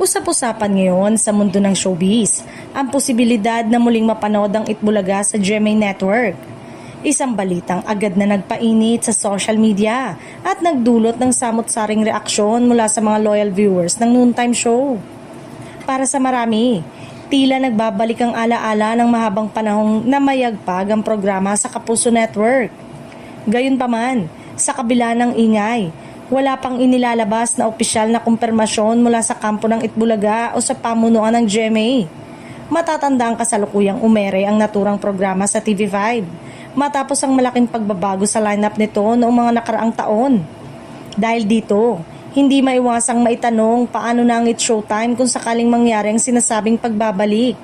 Usap-usapan ngayon sa mundo ng showbiz ang posibilidad na muling mapanood ang Itbulaga sa GMA Network. Isang balitang agad na nagpainit sa social media at nagdulot ng samot-saring reaksyon mula sa mga loyal viewers ng noontime show. Para sa marami, tila nagbabalik ang alaala ng mahabang panahong namayagpag ang programa sa Kapuso Network. Gayunpaman, sa kabila ng ingay, wala pang inilalabas na opisyal na kumpirmasyon mula sa kampo ng Itbulaga o sa pamunuan ng GMA. Matatanda ang kasalukuyang umere ang naturang programa sa TV5 matapos ang malaking pagbabago sa lineup nito noong mga nakaraang taon. Dahil dito, hindi maiwasang maitanong paano na ang It's Showtime kung sakaling mangyari ang sinasabing pagbabalik.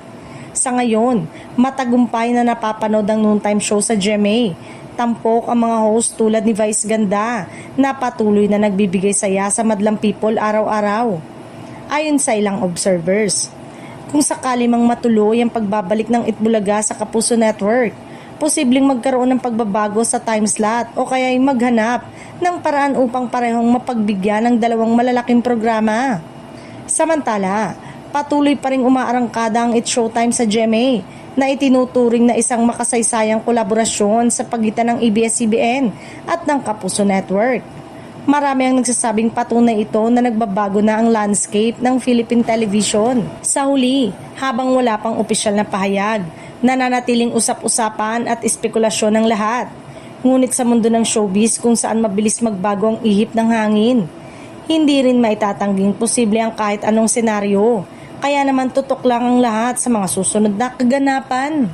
Sa ngayon, matagumpay na napapanood ang noontime show sa GMA. Tampok ang mga host tulad ni Vice Ganda na patuloy na nagbibigay saya sa madlang people araw-araw. Ayon sa ilang observers, kung sakali mang matuloy ang pagbabalik ng Itbulaga sa Kapuso Network, posibleng magkaroon ng pagbabago sa time slot o kaya ay maghanap ng paraan upang parehong mapagbigyan ng dalawang malalaking programa. Samantala, patuloy pa ring umaarangkada ang It's Showtime sa GMA na itinuturing na isang makasaysayang kolaborasyon sa pagitan ng ABS-CBN at ng Kapuso Network. Marami ang nagsasabing patunay ito na nagbabago na ang landscape ng Philippine television. Sa huli, habang wala pang opisyal na pahayag, nananatiling usap-usapan at espekulasyon ng lahat. Ngunit sa mundo ng showbiz kung saan mabilis magbago ang ihip ng hangin, hindi rin maitatangging posible ang kahit anong senaryo. Kaya naman tutok lang ang lahat sa mga susunod na kaganapan.